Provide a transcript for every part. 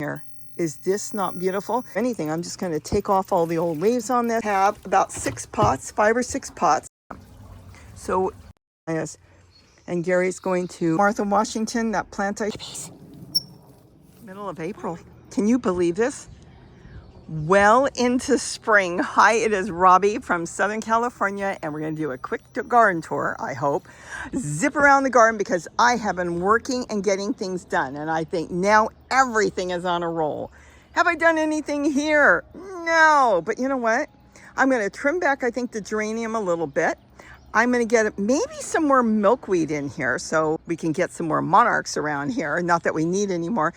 here. Is this not beautiful? If anything, I'm just going to take off all the old leaves on this. I have about 6 pots, 5 or 6 pots. So, yes. And Gary's going to Martha, Washington, that plant I... Middle of April. Can you believe this? Well into spring. Hi, it is Robbie from Southern California, and we're going to do a quick garden tour, I hope. Zip around the garden because I have been working and getting things done, and I think now everything is on a roll. Have I done anything here? No, but you know what? I'm going to trim back, I think, the geranium a little bit. I'm going to get maybe some more milkweed in here so we can get some more monarchs around here. Not that we need any more.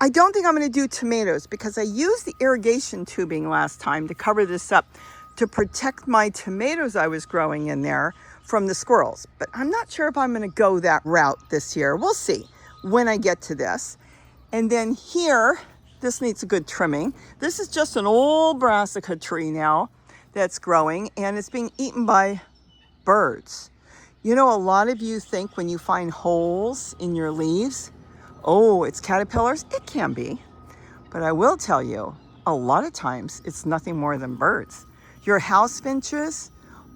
I don't think I'm going to do tomatoes because I used the irrigation tubing last time to cover this up to protect my tomatoes I was growing in there from the squirrels. But I'm not sure if I'm going to go that route this year. We'll see when I get to this. And then here, this needs a good trimming. This is just an old brassica tree now that's growing, and it's being eaten by birds. You know, a lot of you think when you find holes in your leaves, oh, it's caterpillars. It can be. But I will tell you, a lot of times it's nothing more than birds. Your house finches,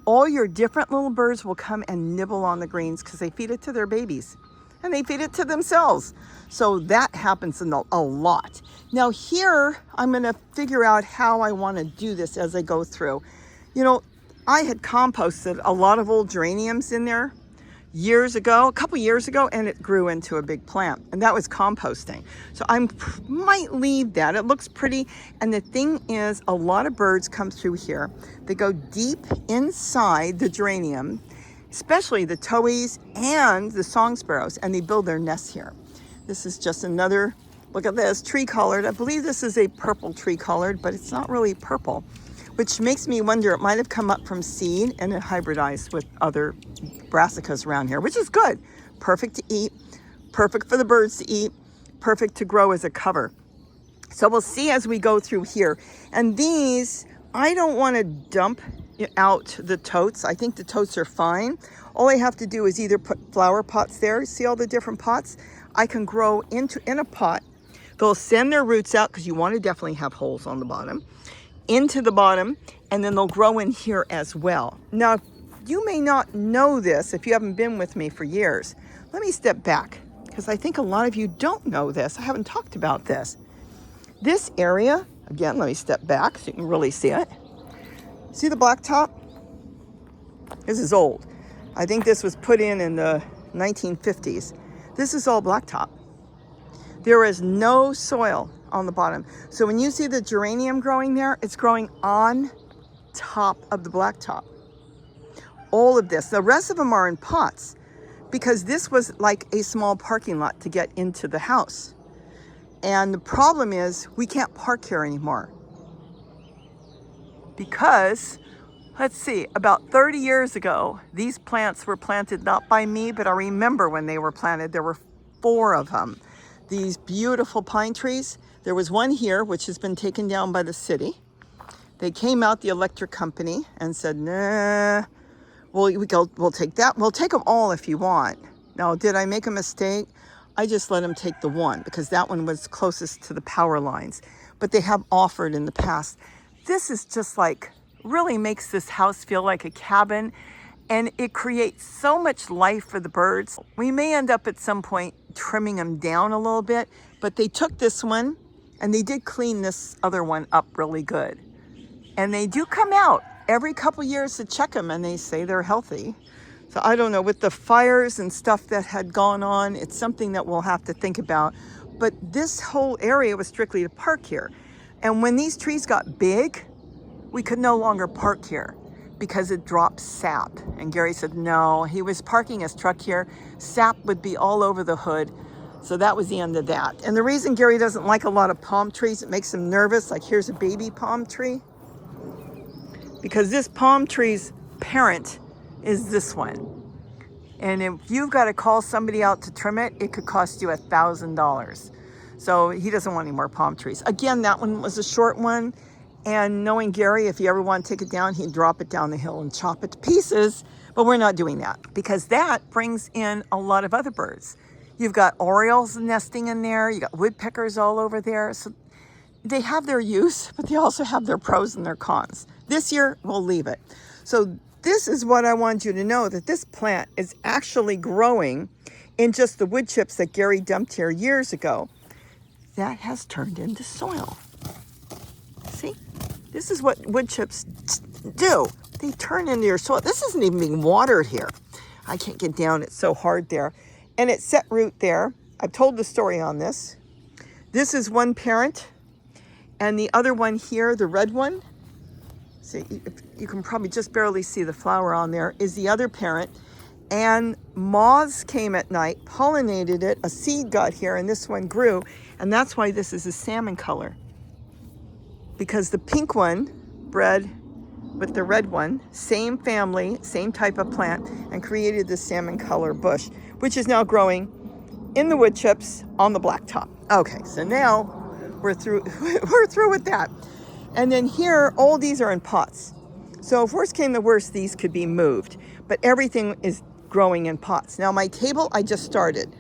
all your different little birds will come and nibble on the greens because they feed it to their babies and they feed it to themselves. So that happens a lot. Now here, I'm going to figure out how I want to do this as I go through. You know, I had composted a lot of old geraniums in there a couple years ago, and it grew into a big plant, and that was composting. So I might leave that. It looks pretty, and the thing is, a lot of birds come through here. They go deep inside the geranium, especially the totes and the song sparrows, and they build their nests here. This is just another, look at this, tree colored. I believe this is a purple tree colored, but it's not really purple, which makes me wonder, it might have come up from seed and it hybridized with other brassicas around here, which is good. Perfect to eat, perfect for the birds to eat, perfect to grow as a cover. So we'll see as we go through here. And these, I don't want to dump out the totes. I think the totes are fine. All I have to do is either put flower pots there. See all the different pots? I can grow in a pot. They'll send their roots out because you want to definitely have holes on the bottom, into the bottom, and then they'll grow in here as well. Now, you may not know this if you haven't been with me for years. Let me step back because I think a lot of you don't know this. I haven't talked about this. This area, again, let me step back so you can really see it. See the blacktop? This is old. I think this was put in the 1950s. This is all blacktop. There is no soil on the bottom. So when you see the geranium growing there, it's growing on top of the blacktop. All of this, the rest of them are in pots because this was like a small parking lot to get into the house. And the problem is we can't park here anymore because, let's see, about 30 years ago, these plants were planted not by me, but I remember when they were planted, there were 4 of them. These beautiful pine trees. There was one here, which has been taken down by the city. They came out, the electric company, and said, nah, we'll take that. We'll take them all if you want. Now, did I make a mistake? I just let them take the one because that one was closest to the power lines. But they have offered in the past. This is just like, really makes this house feel like a cabin, and it creates so much life for the birds. We may end up at some point trimming them down a little bit, but they took this one and they did clean this other one up really good. And they do come out every couple years to check them, and they say they're healthy. So I don't know, with the fires and stuff that had gone on, it's something that we'll have to think about. But this whole area was strictly to park here. And when these trees got big, we could no longer park here because it drops sap. And Gary said, no, he was parking his truck here. Sap would be all over the hood. So that was the end of that. And the reason Gary doesn't like a lot of palm trees, it makes him nervous. Like here's a baby palm tree. Because this palm tree's parent is this one. And if you've got to call somebody out to trim it, it could cost you $1,000. So he doesn't want any more palm trees. Again, that one was a short one. And knowing Gary, if you ever want to take it down, he'd drop it down the hill and chop it to pieces. But we're not doing that because that brings in a lot of other birds. You've got orioles nesting in there. You got woodpeckers all over there. So they have their use, but they also have their pros and their cons. This year, we'll leave it. So this is what I want you to know, that this plant is actually growing in just the wood chips that Gary dumped here years ago. That has turned into soil. See? This is what wood chips do. They turn into your soil. This isn't even being watered here. I can't get down. It's so hard there. And it's set root there. I've told the story on this. This is one parent. And the other one here, the red one, see, you can probably just barely see the flower on there, is the other parent. And moths came at night, pollinated it, a seed got here, and this one grew. And that's why this is a salmon color. Because the pink one bred with the red one, same family, same type of plant, and created this salmon color bush, which is now growing in the wood chips on the blacktop. Okay, so now we're through with that. And then here, all these are in pots. So if worst came to worst, these could be moved, but everything is growing in pots. Now my table, I just started.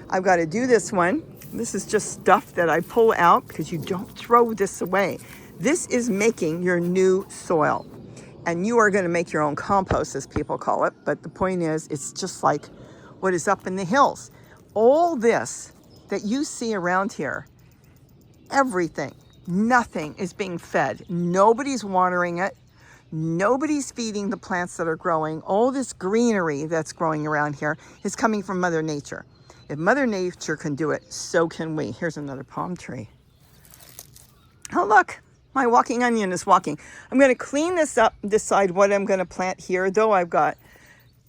I've got to do this one. This is just stuff that I pull out because you don't throw this away. This is making your new soil, and you are going to make your own compost, as people call it. But the point is, it's just like what is up in the hills. All this that you see around here, everything, nothing is being fed. Nobody's watering it. Nobody's feeding the plants that are growing. All this greenery that's growing around here is coming from Mother Nature. If Mother Nature can do it, so can we. Here's another palm tree. Oh, look, my walking onion is walking. I'm going to clean this up and decide what I'm going to plant here, though I've got,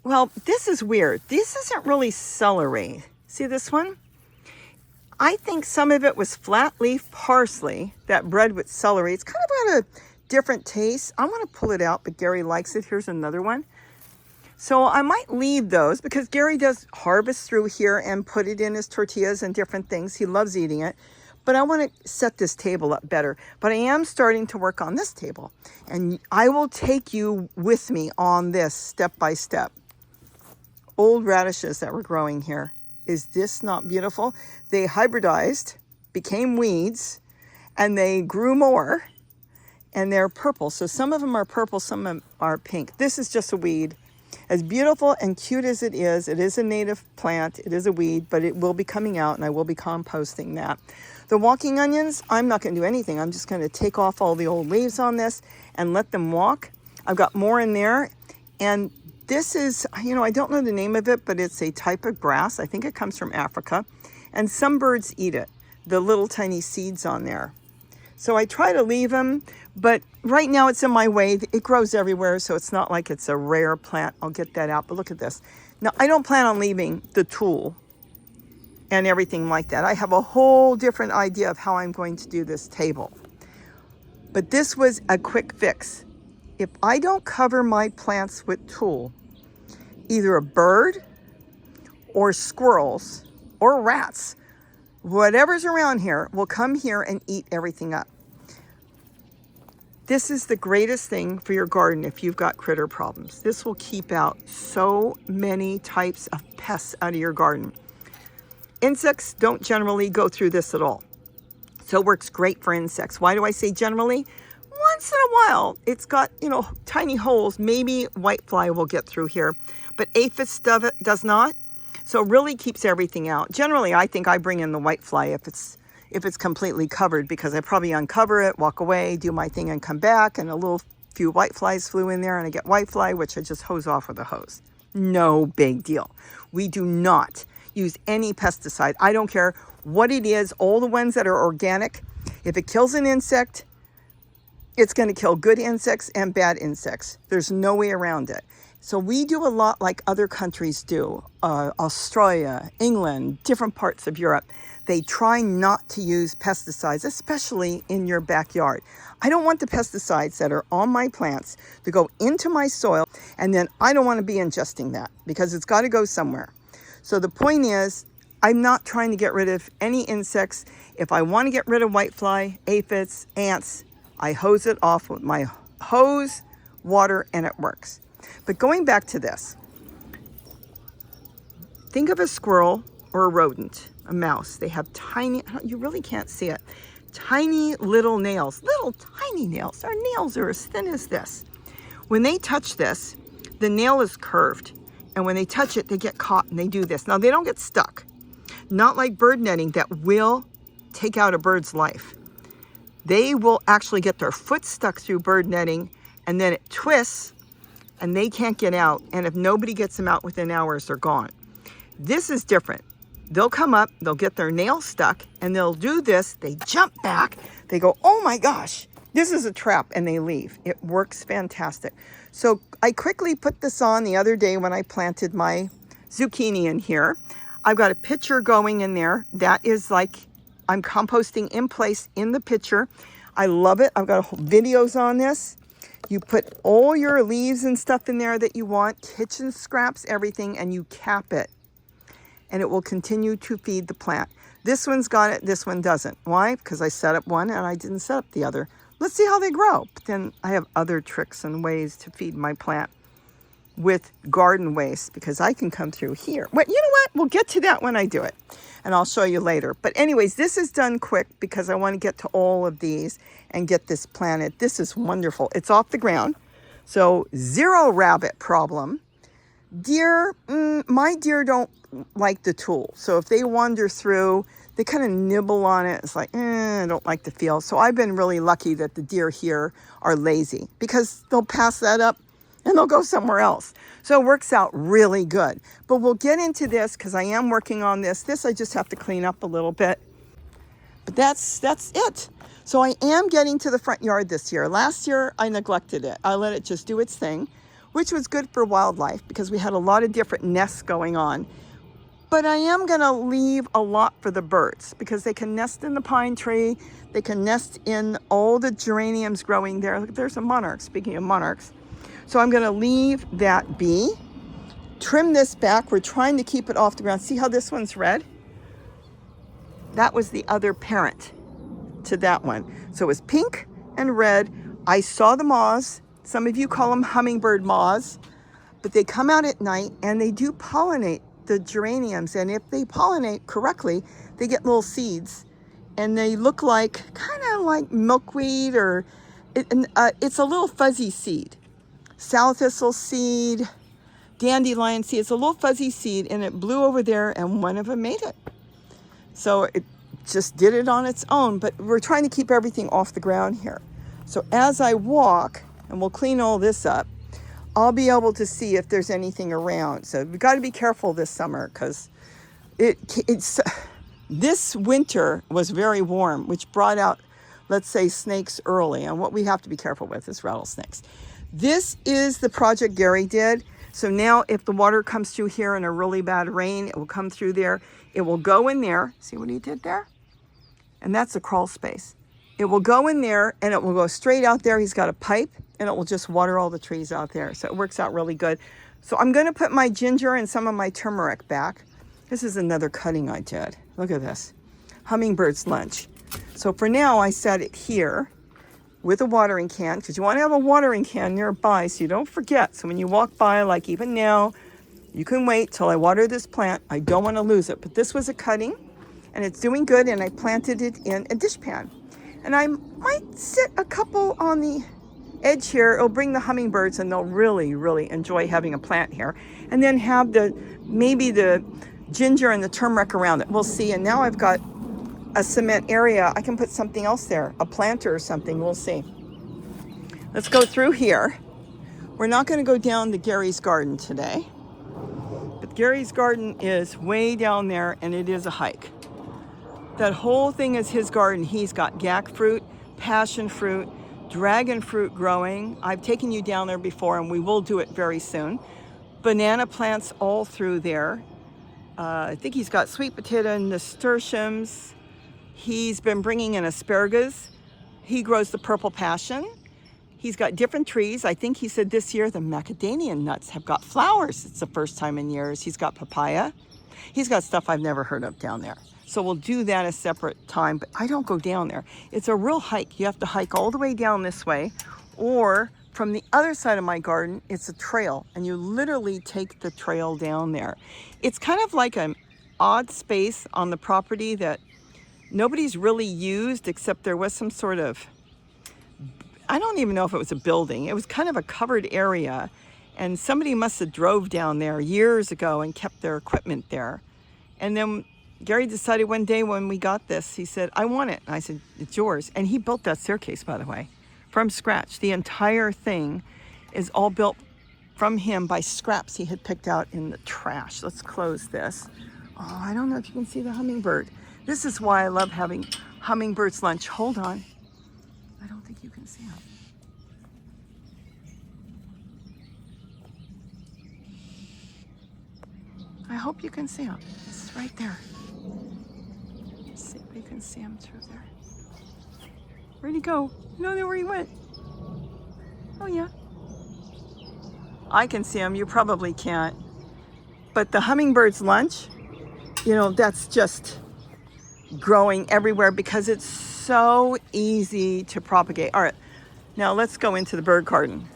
well, this is weird. This isn't really celery. See this one? I think some of it was flat leaf parsley that bred with celery. It's kind of got a different taste. I want to pull it out, but Gary likes it. Here's another one. So I might leave those because Gary does harvest through here and put it in his tortillas and different things. He loves eating it. But I want to set this table up better. But I am starting to work on this table. And I will take you with me on this step by step. Old radishes that were growing here. Is this not beautiful? They hybridized, became weeds, and they grew more. And they're purple. So some of them are purple, some of them are pink. This is just a weed. As beautiful and cute as it is a native plant. It is a weed, but it will be coming out, and I will be composting that. The walking onions, I'm not going to do anything. I'm just going to take off all the old leaves on this and let them walk. I've got more in there. And this is, I don't know the name of it, but it's a type of grass. I think it comes from Africa. And some birds eat it, the little tiny seeds on there. So I try to leave them, but right now it's in my way. It grows everywhere, so it's not like it's a rare plant. I'll get that out, but look at this. Now, I don't plan on leaving the tulle and everything like that. I have a whole different idea of how I'm going to do this table. But this was a quick fix. If I don't cover my plants with tulle, either a bird or squirrels or rats, whatever's around here will come here and eat everything up. This is the greatest thing for your garden if you've got critter problems. This will keep out so many types of pests out of your garden. Insects don't generally go through this at all. So it works great for insects. Why do I say generally? Once in a while, it's got, tiny holes. Maybe whitefly will get through here, but aphis does not. So it really keeps everything out. Generally, I think I bring in the whitefly if it's completely covered, because I probably uncover it, walk away, do my thing, and come back, and a little few whiteflies flew in there, and I get whitefly, which I just hose off with a hose. No big deal. We do not use any pesticide. I don't care what it is. All the ones that are organic, if it kills an insect, it's going to kill good insects and bad insects. There's no way around it. So we do a lot like other countries do, Australia, England, different parts of Europe. They try not to use pesticides, especially in your backyard. I don't want the pesticides that are on my plants to go into my soil, and then I don't want to be ingesting that because it's got to go somewhere. So the point is, I'm not trying to get rid of any insects. If I want to get rid of whitefly, aphids, ants, I hose it off with my hose, water, and it works. But going back to this, think of a squirrel or a rodent, a mouse. They have tiny, you really can't see it, tiny little nails, little tiny nails. Our nails are as thin as this. When they touch this, the nail is curved. And when they touch it, they get caught and they do this. Now, they don't get stuck. Not like bird netting that will take out a bird's life. They will actually get their foot stuck through bird netting, and then it twists and they can't get out. And if nobody gets them out within hours, they're gone. This is different. They'll come up, they'll get their nail stuck, and they'll do this. They jump back. They go, oh my gosh, this is a trap, and they leave. It works fantastic. So I quickly put this on the other day when I planted my zucchini in here. I've got a pitcher going in there. That is like I'm composting in place in the pitcher. I love it. I've got videos on this. You put all your leaves and stuff in there that you want, kitchen scraps, everything, and you cap it. And it will continue to feed the plant. This one's got it, this one doesn't. Why? Because I set up one and I didn't set up the other. Let's see how they grow. But then I have other tricks and ways to feed my plant with garden waste, because I can come through here. Well, you know what? We'll get to that when I do it, and I'll show you later. But anyways, this is done quick because I want to get to all of these and get this planted. This is wonderful. It's off the ground, so zero rabbit problem. Deer, my deer don't like the tulle. So if they wander through, they kind of nibble on it. It's like, I don't like the feel. So I've been really lucky that the deer here are lazy, because they'll pass that up and they'll go somewhere else. So it works out really good. But we'll get into this because I am working on this. This I just have to clean up a little bit. But that's it. So I am getting to the front yard this year. Last year I neglected it. I let it just do its thing, which was good for wildlife because we had a lot of different nests going on. But I am going to leave a lot for the birds because they can nest in the pine tree. They can nest in all the geraniums growing there. Look, there's a monarch, speaking of monarchs. So I'm going to leave that be. Trim this back. We're trying to keep it off the ground. See how this one's red? That was the other parent to that one. So it was pink and red. I saw the moths. Some of you call them hummingbird moths. But they come out at night and they do pollinate the geraniums. And if they pollinate correctly, they get little seeds. And they look like, kind of like milkweed, or it's a little fuzzy seed. Sow thistle seed, dandelion seed. It's a little fuzzy seed, and it blew over there, and one of them made it. So it just did it on its own, but we're trying to keep everything off the ground here. So as I walk, and we'll clean all this up, I'll be able to see if there's anything around. So we've got to be careful this summer because this winter was very warm, which brought out, let's say, snakes early. And what we have to be careful with is rattlesnakes. This is the project Gary did. So now if the water comes through here in a really bad rain, it will come through there. It will go in there. See what he did there? And that's a crawl space. It will go in there and it will go straight out there. He's got a pipe and it will just water all the trees out there. So it works out really good. So I'm going to put my ginger and some of my turmeric back. This is another cutting I did. Look at this. Hummingbird's lunch. So for now, I set it here with a watering can, because you want to have a watering can nearby so you don't forget. So when you walk by, like even now, you can wait till I water this plant. I don't want to lose it. But this was a cutting, and it's doing good, and I planted it in a dish pan. And I might sit a couple on the edge here. It'll bring the hummingbirds, and they'll really, really enjoy having a plant here. And then have maybe the ginger and the turmeric around it. We'll see. And now I've got a cement area. I can put something else there, a planter or something. We'll see. Let's go through here. We're not going to go down to Gary's garden today, but Gary's garden is way down there, and it is a hike. That whole thing is his garden. He's got jackfruit, passion fruit, dragon fruit growing. I've taken you down there before, and we will do it very soon. Banana plants all through there. I think he's got sweet potato and nasturtiums. He's been bringing in asparagus. He grows the purple passion. He's got different trees. I think he said this year the macadamia nuts have got flowers. It's the first time in years. He's got papaya. He's got stuff I've never heard of down there. So we'll do that a separate time, but I don't go down there. It's a real hike. You have to hike all the way down this way, or from the other side of my garden, it's a trail, and you literally take the trail down there. It's kind of like a odd space on the property that nobody's really used, except there was some sort of, I don't even know if it was a building. It was kind of a covered area, and somebody must have drove down there years ago and kept their equipment there. And then Gary decided one day when we got this, he said, I want it. And I said, it's yours. And he built that staircase, by the way, from scratch. The entire thing is all built from him by scraps he had picked out in the trash. Let's close this. Oh, I don't know if you can see the hummingbird. This is why I love having Hummingbirds lunch. Hold on. I don't think you can see him. I hope you can see him. It's right there. Let's see if you can see him through there. Where'd he go? I don't know where he went. Oh yeah. I can see him. You probably can't. But the Hummingbirds lunch, you know, that's just growing everywhere because it's so easy to propagate. All right, now let's go into the bird garden.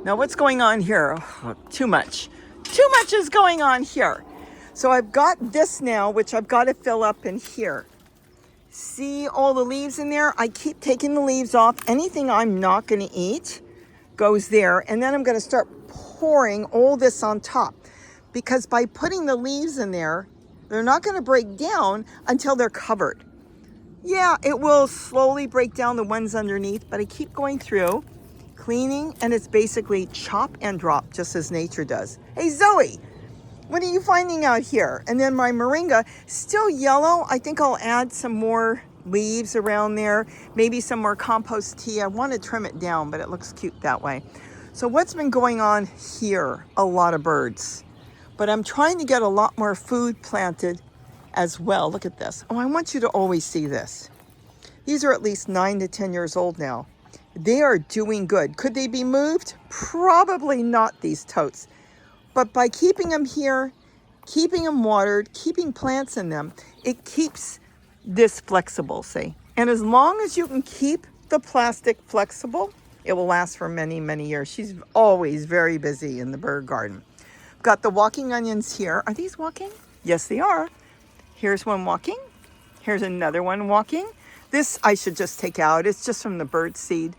Now what's going on here? Oh, too much is going on here. So I've got this now, which I've got to fill up in here. See all the leaves in there? I keep taking the leaves off. Anything I'm not going to eat goes there. And then I'm going to start pouring all this on top, because by putting the leaves in there, they're not going to break down until they're covered. Yeah, it will slowly break down the ones underneath, but I keep going through, cleaning, and it's basically chop and drop, just as nature does. Hey, Zoe, what are you finding out here? And then my moringa, still yellow. I think I'll add some more leaves around there, maybe some more compost tea. I want to trim it down, but it looks cute that way. So what's been going on here? A lot of birds, but I'm trying to get a lot more food planted as well. Look at this. Oh, I want you to always see this. These are at least 9 to 10 years old now. They are doing good. Could they be moved? Probably not, these totes. But by keeping them here, keeping them watered, keeping plants in them, it keeps this flexible, see? And as long as you can keep the plastic flexible, it will last for many, many years. She's always very busy in the bird garden. Got the walking onions here. Are these walking? Yes, they are. Here's one walking. Here's another one walking. This I should just take out. It's just from the bird seed.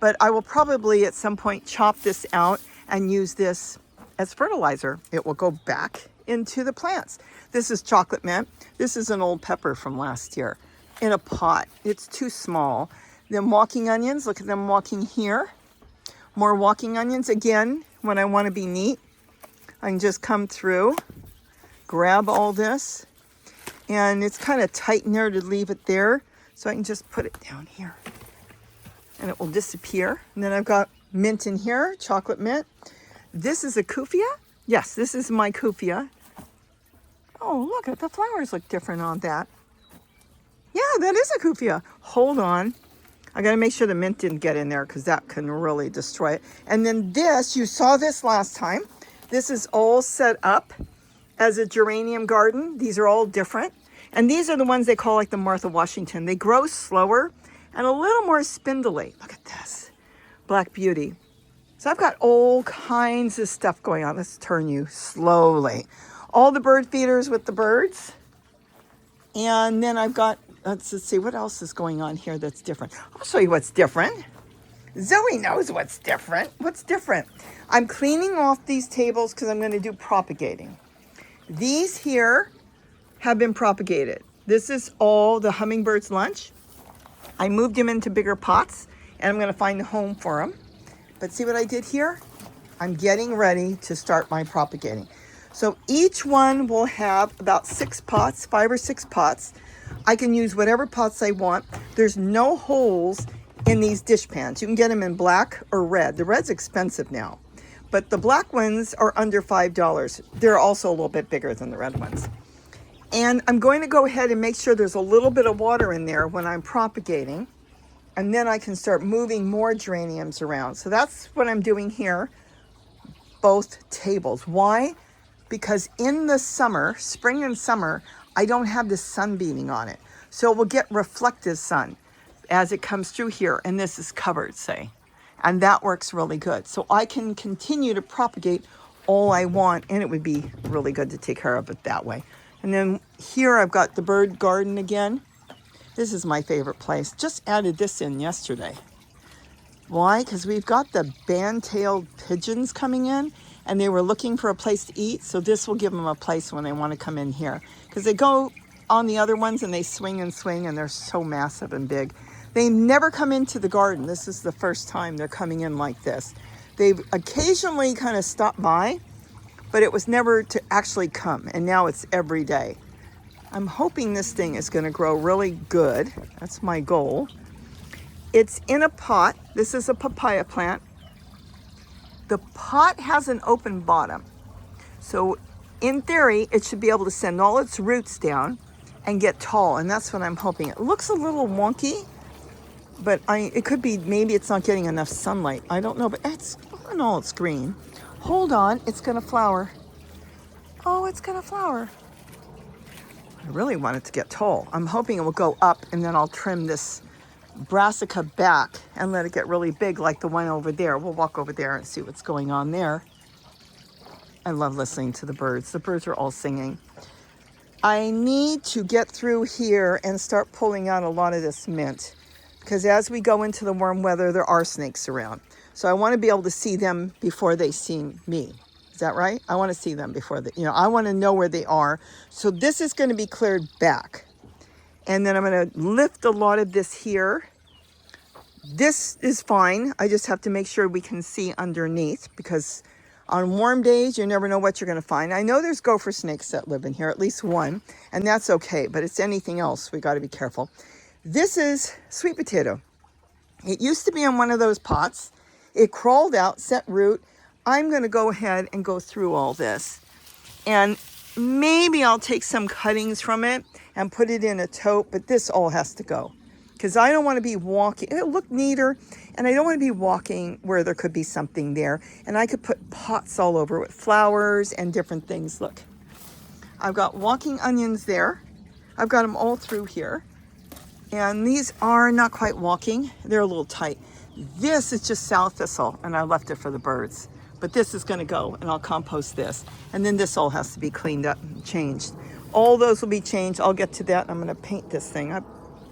But I will probably at some point chop this out and use this as fertilizer. It will go back into the plants. This is chocolate mint. This is an old pepper from last year in a pot. It's too small. Then walking onions, look at them walking here. More walking onions. Again, when I want to be neat, I can just come through, grab all this, and it's kind of tight in there to leave it there. So I can just put it down here and it will disappear. And then I've got mint in here, chocolate mint. This is a kufia. Yes, this is my kufia. Oh, look at the flowers look different on that. Yeah, that is a kufia. Hold on. I got to make sure the mint didn't get in there because that can really destroy it. And then this, you saw this last time. This is all set up as a geranium garden. These are all different. And these are the ones they call like the Martha Washington. They grow slower and a little more spindly. Look at this. Black Beauty. So I've got all kinds of stuff going on. Let's turn you slowly. All the bird feeders with the birds. And then I've got, let's see, what else is going on here that's different? I'll show you what's different. Zoe knows what's different. What's different? I'm cleaning off these tables because I'm going to do propagating. These here have been propagated. This is all the Hummingbirds lunch. I moved them into bigger pots and I'm going to find a home for them. But see what I did here? I'm getting ready to start my propagating. So each one will have about 6 pots, 5 or 6 pots. I can use whatever pots I want. There's no holes in these dish pans. You can get them in black or red. The red's expensive now, but the black ones are under $5. They're also a little bit bigger than the red ones. And I'm going to go ahead and make sure there's a little bit of water in there when I'm propagating. And then I can start moving more geraniums around. So that's what I'm doing here, both tables. Why? Because in the summer, spring and summer, I don't have the sun beating on it. So we'll get reflective sun as it comes through here. And this is covered, say. And that works really good. So I can continue to propagate all I want, and it would be really good to take care of it that way. And then here I've got the bird garden again. This is my favorite place. Just added this in yesterday. Why? Because we've got the band-tailed pigeons coming in, and they were looking for a place to eat. So this will give them a place when they want to come in here. Because they go on the other ones and they swing and swing, and they're so massive and big. They never come into the garden. This is the first time they're coming in like this. They've occasionally kind of stopped by, but it was never to actually come. And now it's every day. I'm hoping this thing is going to grow really good. That's my goal. It's in a pot. This is a papaya plant. The pot has an open bottom. So in theory, it should be able to send all its roots down and get tall. And that's what I'm hoping. It looks a little wonky, but it could be, maybe it's not getting enough sunlight. I don't know, but it's, all in all, it's green. Hold on, it's gonna flower. Oh, it's gonna flower. I really want it to get tall. I'm hoping it will go up, and then I'll trim this brassica back and let it get really big like the one over there. We'll walk over there and see what's going on there. I love listening to the birds. The birds are all singing. I need to get through here and start pulling out a lot of this mint, because as we go into the warm weather, there are snakes around. So I want to be able to see them before they see me. Is that right? I want to see them before I want to know where they are. So this is going to be cleared back. And then I'm going to lift a lot of this here. This is fine. I just have to make sure we can see underneath, because on warm days, you never know what you're going to find. I know there's gopher snakes that live in here, at least one, and that's okay. But it's anything else, we got to be careful. This is sweet potato. It used to be in one of those pots. It crawled out, set root. I'm going to go ahead and go through all this. And maybe I'll take some cuttings from it and put it in a tote, but this all has to go. Because I don't want to be walking. It'll look neater, and I don't want to be walking where there could be something there. And I could put pots all over with flowers and different things. Look, I've got walking onions there. I've got them all through here. And these are not quite walking. They're a little tight. This is just sow thistle, and I left it for the birds. But this is going to go, and I'll compost this. And then this all has to be cleaned up and changed. All those will be changed. I'll get to that. I'm going to paint this thing. I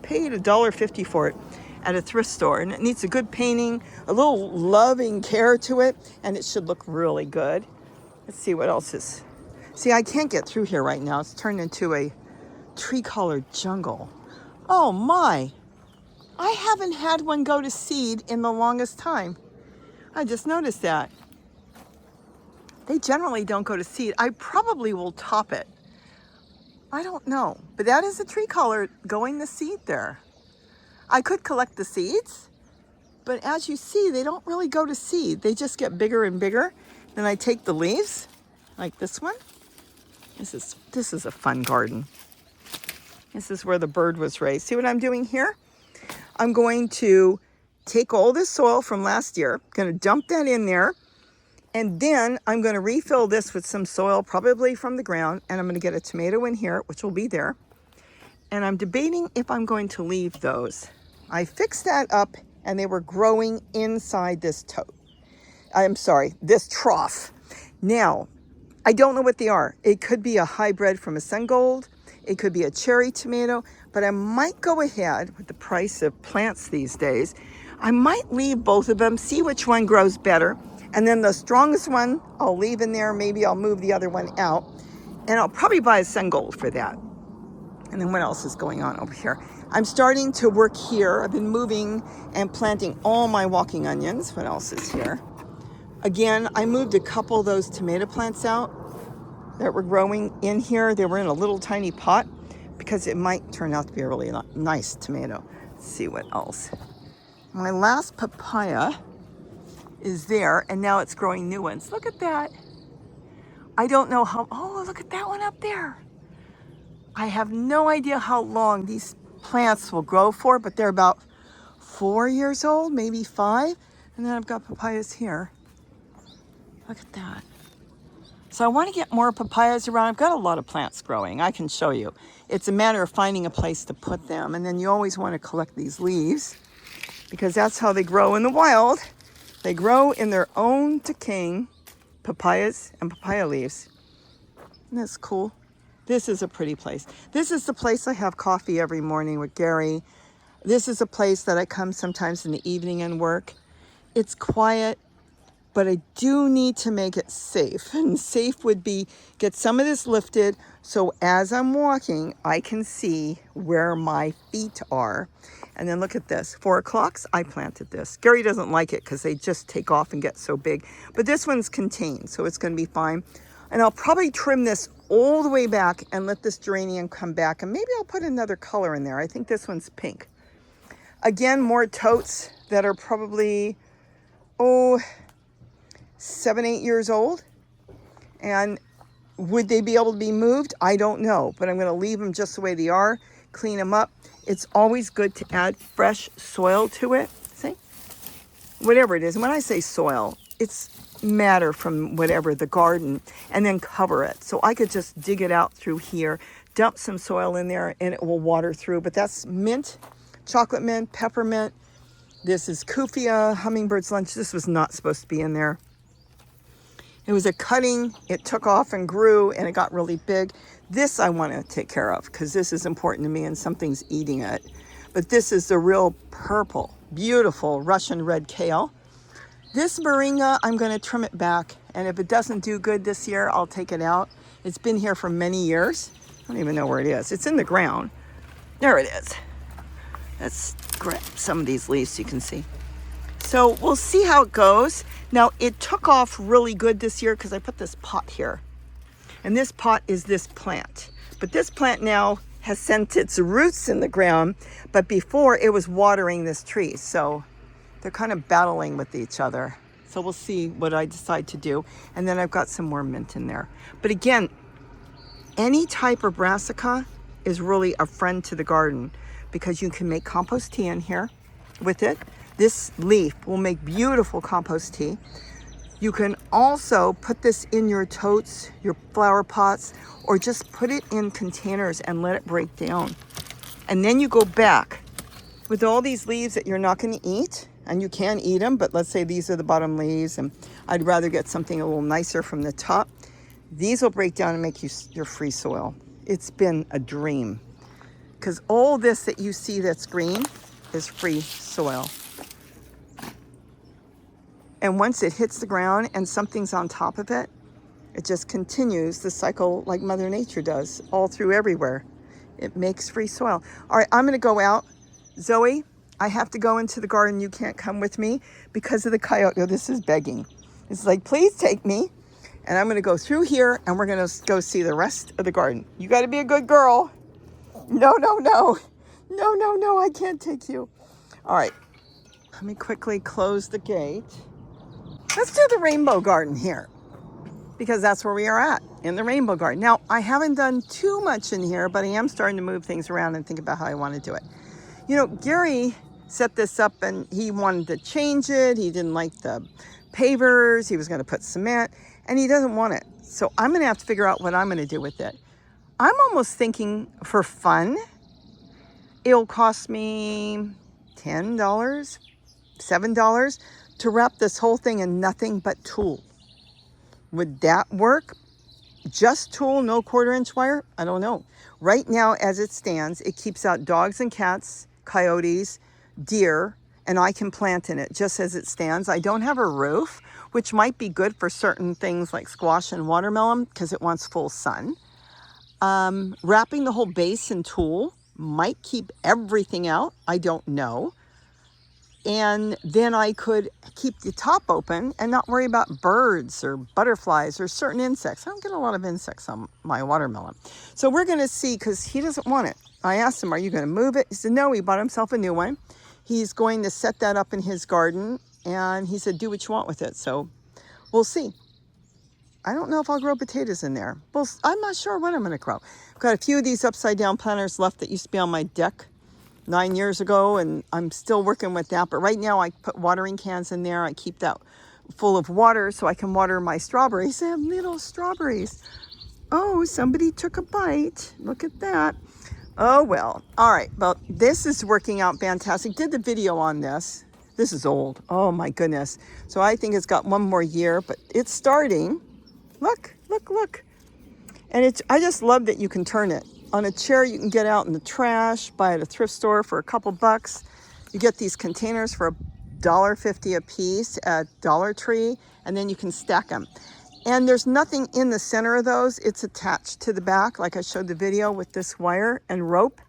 paid $1.50 for it at a thrift store, and it needs a good painting, a little loving care to it, and it should look really good. Let's see what else is. See, I can't get through here right now. It's turned into a tree-colored jungle. Oh my, I haven't had one go to seed in the longest time. I just noticed that. They generally don't go to seed. I probably will top it. I don't know, but that is a tree color going to seed there. I could collect the seeds, but as you see, they don't really go to seed. They just get bigger and bigger. Then I take the leaves, like this one. This is a fun garden. This is where the bird was raised. See what I'm doing here? I'm going to take all this soil from last year, going to dump that in there, and then I'm going to refill this with some soil, probably from the ground, and I'm going to get a tomato in here, which will be there. And I'm debating if I'm going to leave those. I fixed that up, and they were growing inside this this trough. Now, I don't know what they are. It could be a hybrid from a Sungold. It could be a cherry tomato, but I might go ahead with the price of plants these days. I might leave both of them, see which one grows better. And then the strongest one, I'll leave in there. Maybe I'll move the other one out. And I'll probably buy a Sungold for that. And then what else is going on over here? I'm starting to work here. I've been moving and planting all my walking onions. What else is here? Again, I moved a couple of those tomato plants out that were growing in here. They were in a little tiny pot because it might turn out to be a really nice tomato. Let's see what else. My last papaya is there, and now it's growing new ones. Look at that. I don't know how, oh, look at that one up there. I have no idea how long these plants will grow for, but they're about 4 years old, maybe 5. And then I've got papayas here. Look at that. So I want to get more papayas around. I've got a lot of plants growing. I can show you. It's a matter of finding a place to put them. And then you always want to collect these leaves because that's how they grow in the wild. They grow in their own decaying papayas and papaya leaves. Isn't this cool? This is a pretty place. This is the place I have coffee every morning with Gary. This is a place that I come sometimes in the evening and work. It's quiet, but I do need to make it safe. And safe would be get some of this lifted so as I'm walking, I can see where my feet are. And then look at this, 4 o'clocks, I planted this. Gary doesn't like it because they just take off and get so big. But this one's contained, so it's gonna be fine. And I'll probably trim this all the way back and let this geranium come back. And maybe I'll put another color in there. I think this one's pink. Again, more totes that are probably, 7, 8 years old. And would they be able to be moved? I don't know, but I'm gonna leave them just the way they are, clean them up. It's always good to add fresh soil to it, see? Whatever it is, and when I say soil, it's matter from whatever, the garden, and then cover it. So I could just dig it out through here, dump some soil in there, and it will water through. But that's mint, chocolate mint, peppermint. This is Kufia, Hummingbird's lunch. This was not supposed to be in there. It was a cutting, it took off and grew, and it got really big. This I want to take care of because this is important to me and something's eating it. But this is the real purple, beautiful Russian red kale. This moringa, I'm going to trim it back, and if it doesn't do good this year, I'll take it out. It's been here for many years. I don't even know where it is. It's in the ground. There it is. Let's grab some of these leaves so you can see. So we'll see how it goes. Now, it took off really good this year because I put this pot here. And this pot is this plant. But this plant now has sent its roots in the ground, but before it was watering this tree. So they're kind of battling with each other. So we'll see what I decide to do. And then I've got some more mint in there. But again, any type of brassica is really a friend to the garden because you can make compost tea in here with it. This leaf will make beautiful compost tea. You can also put this in your totes, your flower pots, or just put it in containers and let it break down. And then you go back with all these leaves that you're not going to eat, and you can eat them, but let's say these are the bottom leaves, and I'd rather get something a little nicer from the top. These will break down and make you your free soil. It's been a dream because all this that you see that's green is free soil. And once it hits the ground and something's on top of it, it just continues the cycle like Mother Nature does all through everywhere. It makes free soil. All right, I'm gonna go out. Zoe, I have to go into the garden. You can't come with me because of the coyote. Oh, this is begging. It's like, please take me. And I'm gonna go through here and we're gonna go see the rest of the garden. You gotta be a good girl. No, no, no. No, no, no, I can't take you. All right, let me quickly close the gate. Let's do the rainbow garden here because that's where we are at, in the rainbow garden. Now, I haven't done too much in here, but I am starting to move things around and think about how I want to do it. You know, Gary set this up and he wanted to change it. He didn't like the pavers. He was going to put cement and he doesn't want it. So I'm going to have to figure out what I'm going to do with it. I'm almost thinking for fun, it'll cost me $10, $7 to wrap this whole thing in nothing but tulle. Would that work? Just tulle, no 1/4-inch wire? I don't know. Right now, as it stands, it keeps out dogs and cats, coyotes, deer, and I can plant in it just as it stands. I don't have a roof, which might be good for certain things like squash and watermelon because it wants full sun. Wrapping the whole base in tulle might keep everything out. I don't know. And then I could keep the top open and not worry about birds or butterflies or certain insects. I don't get a lot of insects on my watermelon. So we're going to see because he doesn't want it. I asked him, are you going to move it? He said, no, he bought himself a new one. He's going to set that up in his garden. And he said, do what you want with it. So we'll see. I don't know if I'll grow potatoes in there. Well, I'm not sure what I'm going to grow. I've got a few of these upside down planters left that used to be on my deck 9 years ago, and I'm still working with that. But right now I put watering cans in there. I keep that full of water so I can water my strawberries. I have little strawberries. Oh, somebody took a bite. Look at that. Oh, well. All right. Well, this is working out fantastic. Did the video on this. This is old. Oh my goodness. So I think it's got one more year, but it's starting. Look, look, look. And I just love that you can turn it. On a chair, you can get out in the trash, buy at a thrift store for a couple bucks. You get these containers for $1.50 a piece at Dollar Tree, and then you can stack them. And there's nothing in the center of those. It's attached to the back, like I showed the video, with this wire and rope.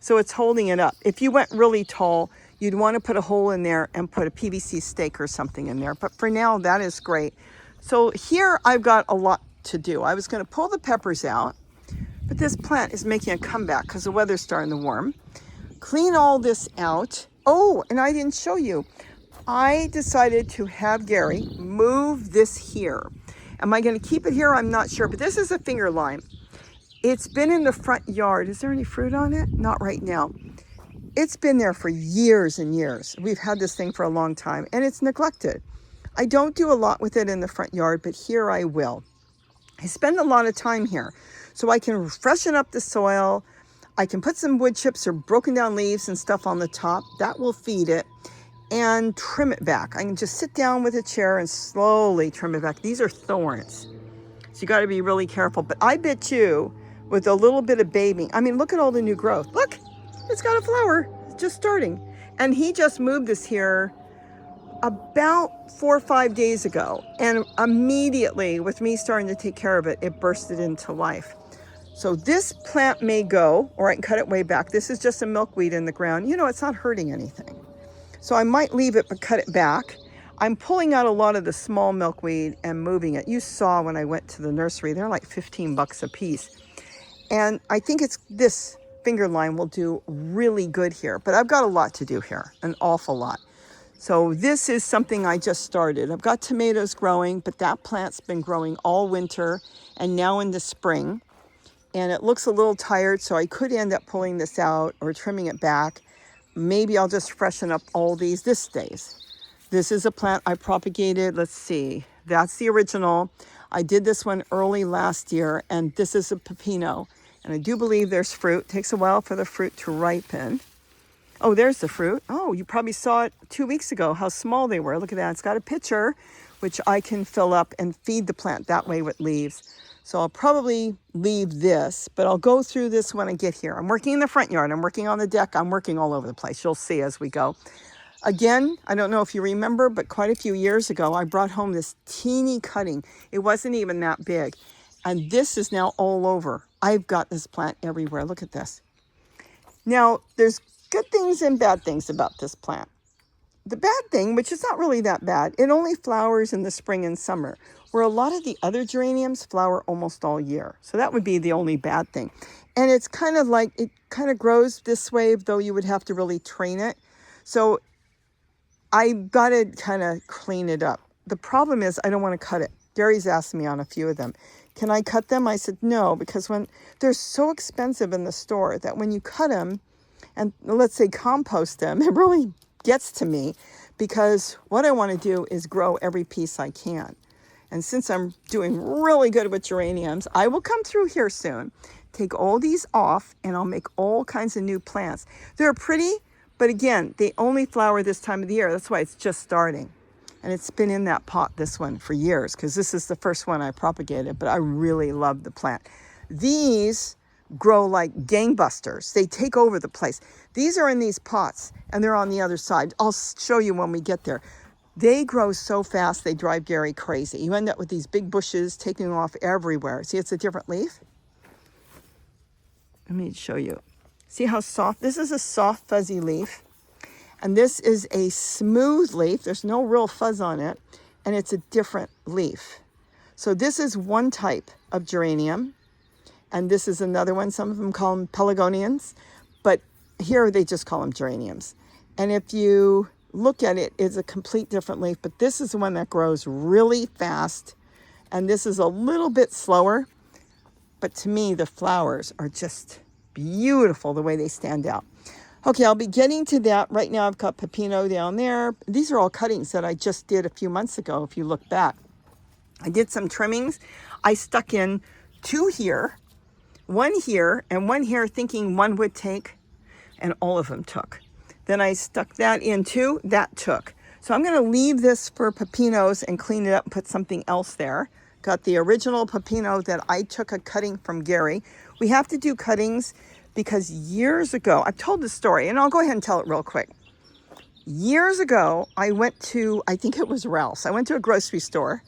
So it's holding it up. If you went really tall, you'd want to put a hole in there and put a PVC stake or something in there. But for now, that is great. So here I've got a lot to do. I was going to pull the peppers out, but this plant is making a comeback because the weather's starting to warm. Clean all this out. Oh, and I didn't show you. I decided to have Gary move this here. Am I going to keep it here? I'm not sure, but this is a finger lime. It's been in the front yard. Is there any fruit on it? Not right now. It's been there for years and years. We've had this thing for a long time, and it's neglected. I don't do a lot with it in the front yard, but here I will. I spend a lot of time here, so I can freshen up the soil. I can put some wood chips or broken down leaves and stuff on the top. That will feed it, and trim it back. I can just sit down with a chair and slowly trim it back. These are thorns, so you got to be really careful. But I bet you, with a little bit of babying, I mean, look at all the new growth. Look, it's got a flower. It's just starting. And he just moved this here about 4 or 5 days ago. And immediately, with me starting to take care of it, it bursted into life. So this plant may go, or I can cut it way back. This is just a milkweed in the ground. You know, it's not hurting anything. So I might leave it, but cut it back. I'm pulling out a lot of the small milkweed and moving it. You saw when I went to the nursery, they're like 15 bucks a piece. And I think it's this finger lime will do really good here. But I've got a lot to do here, an awful lot. So this is something I just started. I've got tomatoes growing, but that plant's been growing all winter and now in the spring. And it looks a little tired, so I could end up pulling this out or trimming it back. Maybe I'll just freshen up all these. This stays. This is a plant I propagated. Let's see. That's the original. I did this one early last year, and this is a pepino. And I do believe there's fruit. It takes a while for the fruit to ripen. Oh, there's the fruit. Oh, you probably saw it 2 weeks ago, how small they were. Look at that. It's got a pitcher, which I can fill up and feed the plant that way with leaves. So I'll probably leave this, but I'll go through this when I get here. I'm working in the front yard. I'm working on the deck. I'm working all over the place. You'll see as we go. Again, I don't know if you remember, but quite a few years ago, I brought home this teeny cutting. It wasn't even that big. And this is now all over. I've got this plant everywhere. Look at this. Now, there's good things and bad things about this plant. The bad thing, which is not really that bad, it only flowers in the spring and summer, where a lot of the other geraniums flower almost all year. So that would be the only bad thing. And it's kind of like, it kind of grows this way, though you would have to really train it. So I got to kind of clean it up. The problem is I don't want to cut it. Gary's asked me on a few of them, can I cut them? I said no, because when they're so expensive in the store that when you cut them and let's say compost them, it really gets to me, because what I want to do is grow every piece I can. And since I'm doing really good with geraniums, I will come through here soon, take all these off, and I'll make all kinds of new plants. They're pretty, but again, they only flower this time of the year. That's why it's just starting. And it's been in that pot, this one, for years, because this is the first one I propagated, but I really love the plant. These grow like gangbusters. They take over the place. These are in these pots, and they're on the other side. I'll show you when we get there. They grow so fast, they drive Gary crazy. You end up with these big bushes taking off everywhere. See, it's a different leaf. Let me show you. See how soft? This is a soft, fuzzy leaf. And this is a smooth leaf. There's no real fuzz on it. And it's a different leaf. So this is one type of geranium. And this is another one. Some of them call them pelargonians. But here they just call them geraniums. And if you look at it, it's a complete different leaf. But this is the one that grows really fast. And this is a little bit slower. But to me, the flowers are just beautiful the way they stand out. Okay, I'll be getting to that. Right now I've got pepino down there. These are all cuttings that I just did a few months ago, if you look back. I did some trimmings. I stuck in 2 here, 1 here, and 1 here, thinking one would take, and all of them took. Then I stuck that in too. That took. So I'm going to leave this for pepinos and clean it up and put something else there. Got the original pepino that I took a cutting from Gary. We have to do cuttings because years ago, I've told this story and I'll go ahead and tell it real quick. Years ago, I went to, I think it was Ralph's. I went to a grocery store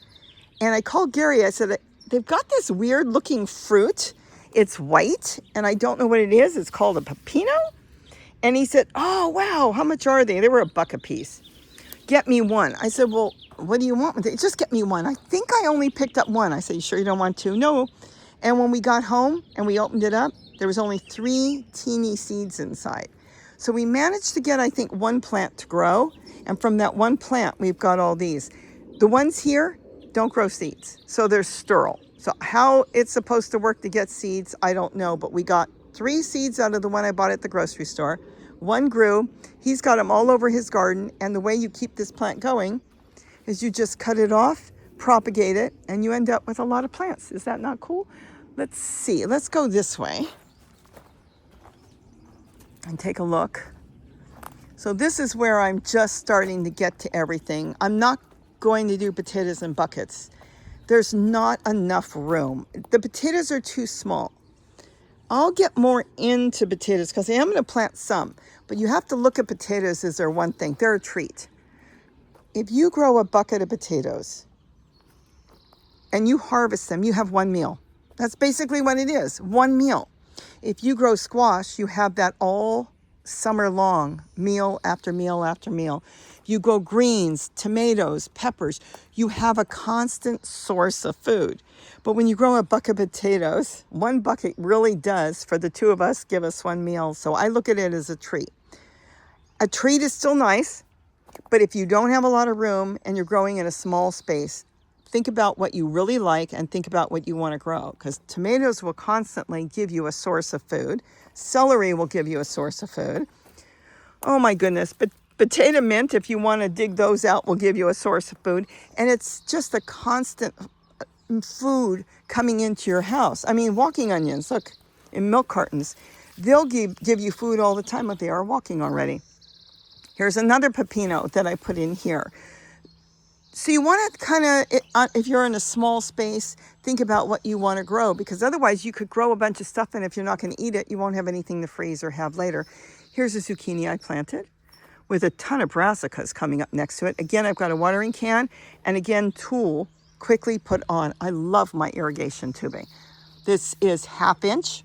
and I called Gary. I said, they've got this weird looking fruit. It's white and I don't know what it is. It's called a pepino. And he said, oh, wow, how much are they? They were $1 a piece. Get me one. I said, well, what do you want with it? Just get me one. I think I only picked up one. I said, you sure you don't want two? No. And when we got home and we opened it up, there was only 3 teeny seeds inside. So we managed to get, I think, 1 plant to grow. And from that 1 plant, we've got all these. The ones here don't grow seeds. So they're sterile. So how it's supposed to work to get seeds, I don't know. But we got 3 seeds out of the one I bought at the grocery store. 1 grew. He's got them all over his garden. And the way you keep this plant going is you just cut it off, propagate it, and you end up with a lot of plants. Is that not cool? Let's see. Let's go this way and take a look. So this is where I'm just starting to get to everything. I'm not going to do potatoes in buckets. There's not enough room. The potatoes are too small. I'll get more into potatoes because I am going to plant some, but you have to look at potatoes as their one thing. They're a treat. If you grow a bucket of potatoes and you harvest them, you have 1 meal. That's basically what it is, 1 meal. If you grow squash, you have that all summer long, meal after meal after meal. You grow greens, tomatoes, peppers, you have a constant source of food. But when you grow a bucket of potatoes, 1 bucket really does, for the 2 of us, give us 1 meal. So I look at it as a treat. A treat is still nice, but if you don't have a lot of room and you're growing in a small space, think about what you really like and think about what you want to grow, because tomatoes will constantly give you a source of food. Celery will give you a source of food. Oh my goodness. But potato mint, if you want to dig those out, will give you a source of food. And it's just a constant food coming into your house. I mean, walking onions, look, in milk cartons, they'll give you food all the time if they are walking already. Here's another pepino that I put in here. So you want to kind of, if you're in a small space, think about what you want to grow, because otherwise you could grow a bunch of stuff, and if you're not going to eat it, you won't have anything to freeze or have later. Here's a zucchini I planted with a ton of brassicas coming up next to it. Again, I've got a watering can, and again, tulle quickly put on. I love my irrigation tubing. This is 1/2 inch.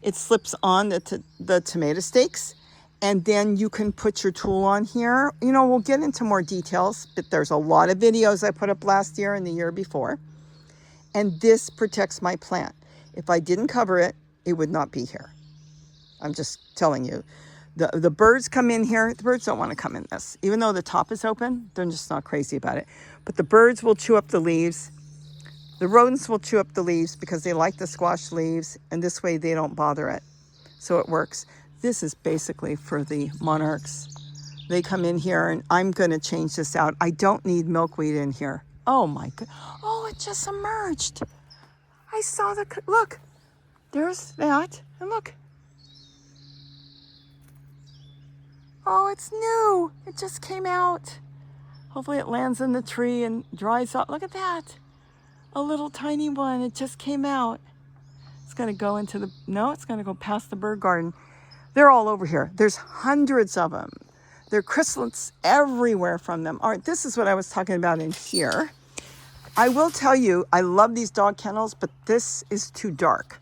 It slips on the tomato stakes. And then you can put your tulle on here. You know, we'll get into more details, but there's a lot of videos I put up last year and the year before. And this protects my plant. If I didn't cover it, it would not be here. I'm just telling you. The birds come in here. The birds don't want to come in this. Even though the top is open, they're just not crazy about it. But the birds will chew up the leaves. The rodents will chew up the leaves because they like the squash leaves. And this way they don't bother it. So it works. This is basically for the monarchs. They come in here, and I'm going to change this out. I don't need milkweed in here. Oh my God. Oh, it just emerged. I saw look, there's that. And look. Oh, it's new. It just came out. Hopefully it lands in the tree and dries up. Look at that. A little tiny one. It just came out. It's going to go into it's going to go past the bird garden. They're all over here. There's hundreds of them. There are chrysalids everywhere from them. All right, this is what I was talking about in here. I will tell you, I love these dog kennels, but this is too dark.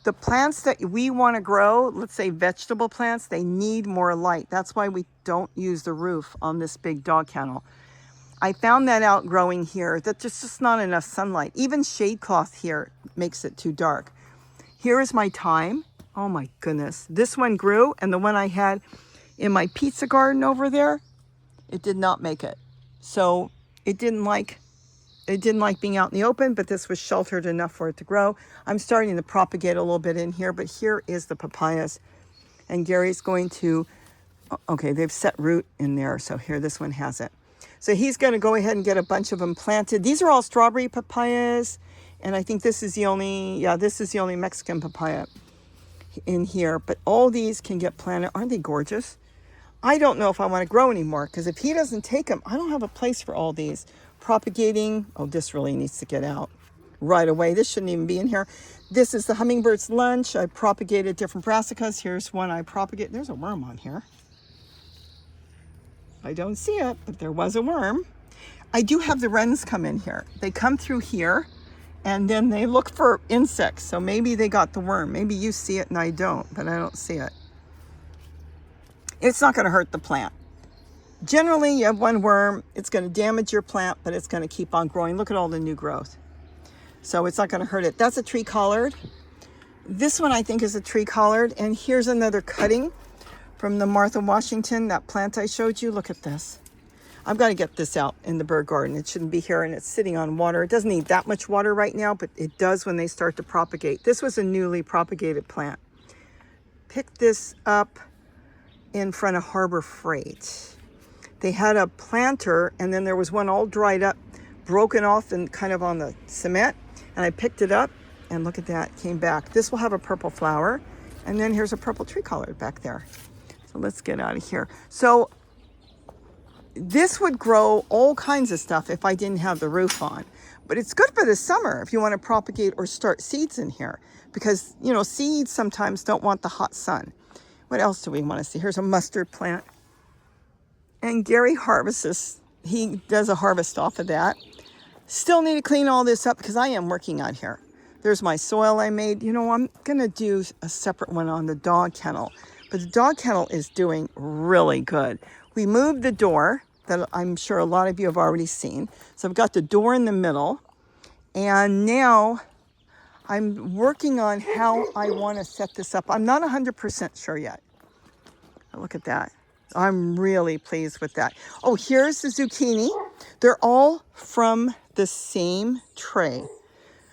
The plants that we want to grow, let's say vegetable plants, they need more light. That's why we don't use the roof on this big dog kennel. I found that out growing here, that there's just not enough sunlight. Even shade cloth here makes it too dark. Here is my thyme. Oh my goodness. This one grew, and the one I had in my pizza garden over there, it did not make it. So it didn't like being out in the open, but this was sheltered enough for it to grow. I'm starting to propagate a little bit in here, but here is the papayas. And Gary's going to, okay, they've set root in there. So here, this one has it. So he's going to go ahead and get a bunch of them planted. These are all strawberry papayas. And I think this is the only Mexican papaya. in here, but all these can get planted. Aren't they gorgeous? I don't know if I want to grow anymore, because if he doesn't take them, I don't have a place for all these. Propagating. Oh, this really needs to get out right away. This shouldn't even be in here. This is the Hummingbird's lunch. I propagated different brassicas. Here's one I propagate. There's a worm on here. I don't see it, but there was a worm. I do have the wrens come in here. They come through here and then they look for insects. So maybe they got the worm. Maybe you see it and I don't, but I don't see it. It's not going to hurt the plant. Generally, you have one worm. It's going to damage your plant, but it's going to keep on growing. Look at all the new growth. So it's not going to hurt it. That's a tree collard. This one I think is a tree collard. And here's another cutting from the Martha Washington, that plant I showed you. Look at this. I've got to get this out in the bird garden. It shouldn't be here, and it's sitting on water. It doesn't need that much water right now, but it does when they start to propagate. This was a newly propagated plant. Picked this up in front of Harbor Freight. They had a planter, and then there was one all dried up, broken off and kind of on the cement, and I picked it up, and look at that, came back. This will have a purple flower, and then here's a purple tree collard back there. So let's get out of here. So this would grow all kinds of stuff if I didn't have the roof on, but it's good for the summer if you want to propagate or start seeds in here, because, you know, seeds sometimes don't want the hot sun. What else do we want to see? Here's a mustard plant. And Gary harvests this. He does a harvest off of that. Still need to clean all this up because I am working out here. There's my soil I made. You know, I'm going to do a separate one on the dog kennel. But the dog kennel is doing really good. We moved the door that I'm sure a lot of you have already seen. So I've got the door in the middle. And now I'm working on how I want to set this up. I'm not 100% sure yet. Look at that. I'm really pleased with that. Oh, here's the zucchini. They're all from the same tray.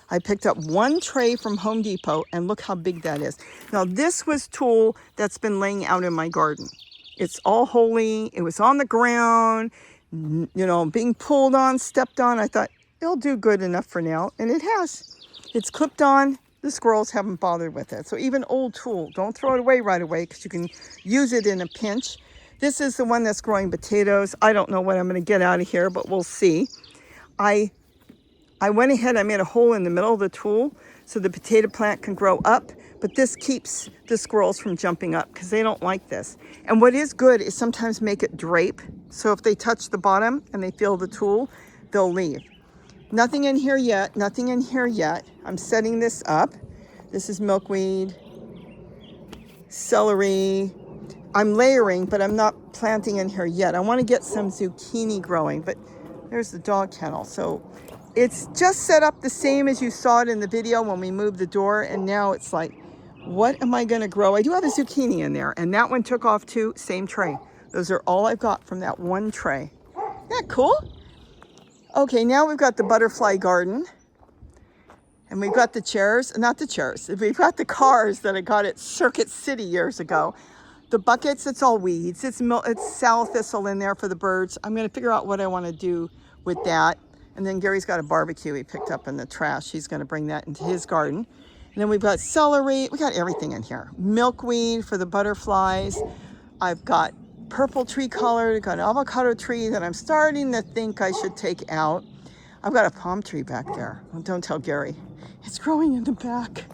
I picked up one tray from Home Depot, and look how big that is. Now, this was tulle that's been laying out in my garden. It's all holy. It was on the ground, you know, being pulled on, stepped on. I thought, it'll do good enough for now, and it has. It's clipped on. The squirrels haven't bothered with it. So even old tulle, don't throw it away right away, because you can use it in a pinch. This is the one that's growing potatoes. I don't know what I'm going to get out of here, but we'll see. I went ahead, I made a hole in the middle of the tulle so the potato plant can grow up, but this keeps the squirrels from jumping up because they don't like this. And what is good is sometimes make it drape. So if they touch the bottom and they feel the tulle, they'll leave. Nothing in here yet, nothing in here yet. I'm setting this up. This is milkweed, celery. I'm layering, but I'm not planting in here yet. I want to get some zucchini growing, but there's the dog kennel. So it's just set up the same as you saw it in the video when we moved the door, and now it's like, what am I going to grow? I do have a zucchini in there, and that one took off too, same tray. Those are all I've got from that one tray. Isn't that cool? Okay, now we've got the butterfly garden, and we've got the chairs, not the chairs, we've got the cars that I got at Circuit City years ago. The buckets, it's all weeds. It's sow thistle in there for the birds. I'm going to figure out what I want to do with that. And then Gary's got a barbecue he picked up in the trash. He's going to bring that into his garden. And then we've got celery. We got everything in here. Milkweed for the butterflies. I've got purple tree collard. I've got an avocado tree that I'm starting to think I should take out. I've got a palm tree back there. Well, don't tell Gary. It's growing in the back.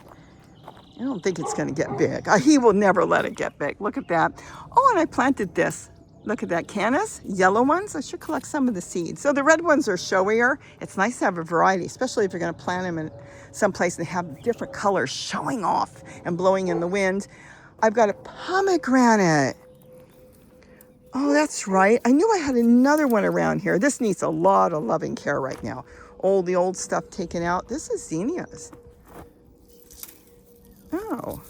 I don't think it's going to get big. He will never let it get big. Look at that. Oh, and I planted this. Look at that, cannas, yellow ones. I should collect some of the seeds. So the red ones are showier. It's nice to have a variety, especially if you're going to plant them in someplace and they have different colors showing off and blowing in the wind. I've got a pomegranate. Oh, that's right. I knew I had another one around here. This needs a lot of loving care right now. All the old stuff taken out. This is zinnias. Oh.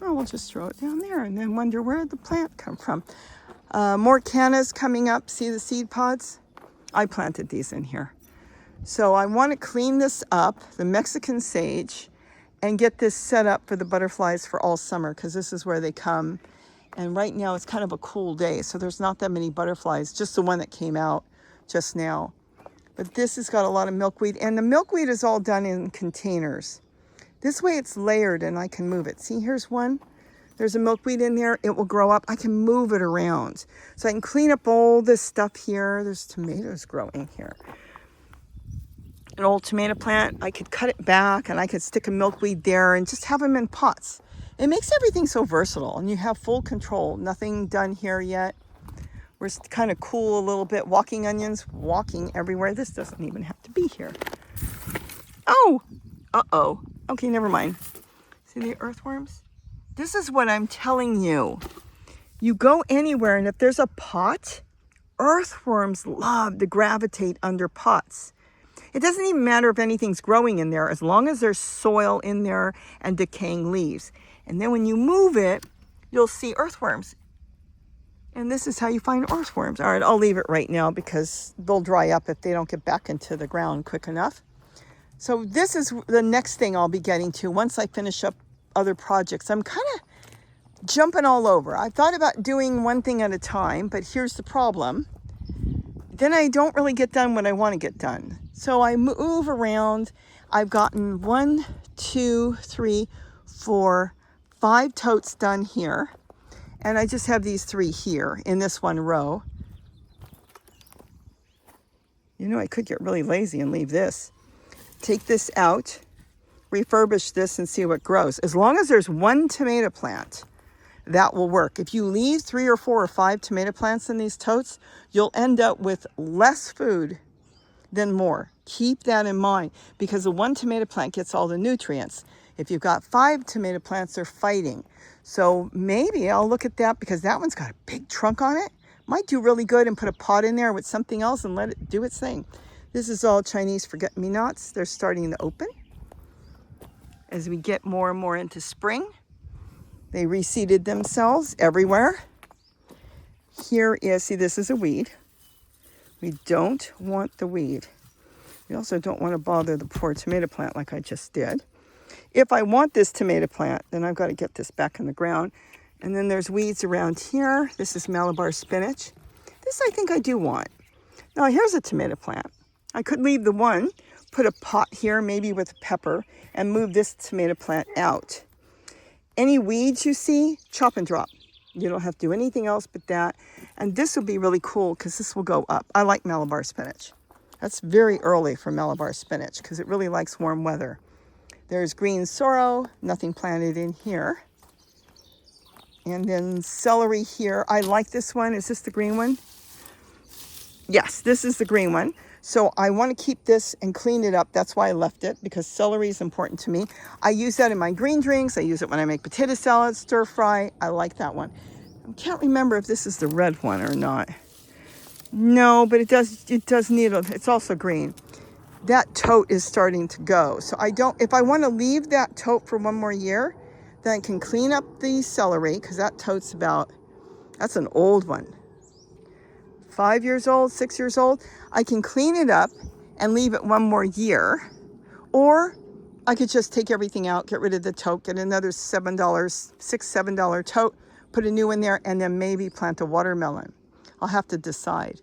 Oh, we'll just throw it down there and then wonder where the plant come from. More cannas coming up. See the seed pods? I planted these in here. So I want to clean this up, the Mexican sage, and get this set up for the butterflies for all summer, because this is where they come. And right now it's kind of a cool day, so there's not that many butterflies, just the one that came out just now. But this has got a lot of milkweed, and the milkweed is all done in containers. This way it's layered and I can move it. See, here's one. There's a milkweed in there. It will grow up. I can move it around. So I can clean up all this stuff here. There's tomatoes growing here. An old tomato plant, I could cut it back and I could stick a milkweed there and just have them in pots. It makes everything so versatile and you have full control. Nothing done here yet. We're kind of cool a little bit. Walking onions, walking everywhere. This doesn't even have to be here. Oh, uh-oh. Okay, never mind. See the earthworms? This is what I'm telling you. You go anywhere and if there's a pot, earthworms love to gravitate under pots. It doesn't even matter if anything's growing in there, as long as there's soil in there and decaying leaves. And then when you move it, you'll see earthworms. And this is how you find earthworms. All right, I'll leave it right now because they'll dry up if they don't get back into the ground quick enough. So this is the next thing I'll be getting to once I finish up other projects. I'm kind of jumping all over. I thought about doing one thing at a time, but here's the problem. Then I don't really get done what I want to get done. So I move around. I've gotten 1, 2, 3, 4, 5 totes done here. And I just have these 3 here in this one row. You know, I could get really lazy and leave this. Take this out, refurbish this and see what grows. As long as there's 1 tomato plant, that will work. If you leave 3 or 4 or 5 tomato plants in these totes, you'll end up with less food than more. Keep that in mind because the 1 tomato plant gets all the nutrients. If you've got 5 tomato plants, they're fighting. So maybe I'll look at that because that one's got a big trunk on it. Might do really good and put a pot in there with something else and let it do its thing. This is all Chinese forget-me-nots. They're starting to open as we get more and more into spring. They reseeded themselves everywhere. Here is, see, this is a weed. We don't want the weed. We also don't want to bother the poor tomato plant like I just did. If I want this tomato plant, then I've got to get this back in the ground. And then there's weeds around here. This is Malabar spinach. This I think I do want. Now here's a tomato plant. I could leave the one, put a pot here, maybe with pepper, and move this tomato plant out. Any weeds you see, chop and drop. You don't have to do anything else but that. And this will be really cool because this will go up. I like Malabar spinach. That's very early for Malabar spinach because it really likes warm weather. There's green sorrel, nothing planted in here. And then celery here. I like this one. Is this the green one? Yes, this is the green one. So I want to keep this and clean it up. That's why I left it, because celery is important to me. I use that in my green drinks. I use it when I make potato salad, stir fry. I like that one. I can't remember if this is the red one or not. No, but it does need it's also green. That tote is starting to go. So if I want to leave that tote for one more year, then I can clean up the celery, because that tote's that's an old one. 5 years old, 6 years old. I can clean it up and leave it one more year. Or I could just take everything out, get rid of the tote, get another $6, $7 tote, put a new one there, and then maybe plant a watermelon. I'll have to decide.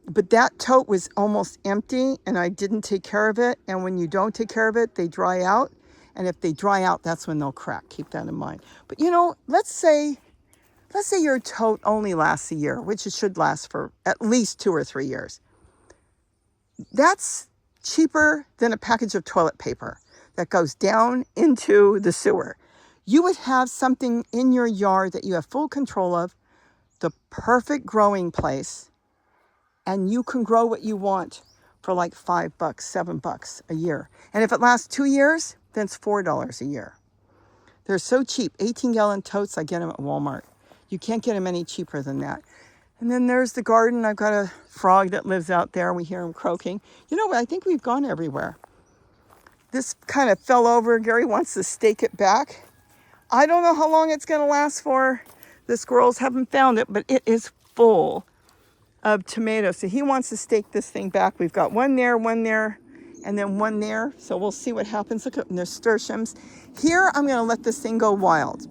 But that tote was almost empty and I didn't take care of it. And when you don't take care of it, they dry out. And if they dry out, that's when they'll crack. Keep that in mind. But you know, let's say your tote only lasts a year, which it should last for at least 2 or 3 years. That's cheaper than a package of toilet paper that goes down into the sewer. You would have something in your yard that you have full control of, the perfect growing place, and you can grow what you want for like $5, $7 a year. And if it lasts 2 years, then it's $4 a year. They're so cheap. 18-gallon totes, I get them at Walmart. You can't get them any cheaper than that. And then there's the garden. I've got a frog that lives out there. We hear him croaking. You know what? I think we've gone everywhere. This kind of fell over. Gary wants to stake it back. I don't know how long it's going to last for. The squirrels haven't found it, but it is full of tomatoes. So he wants to stake this thing back. We've got one there, and then one there. So we'll see what happens. Look at nasturtiums. Here, I'm going to let this thing go wild.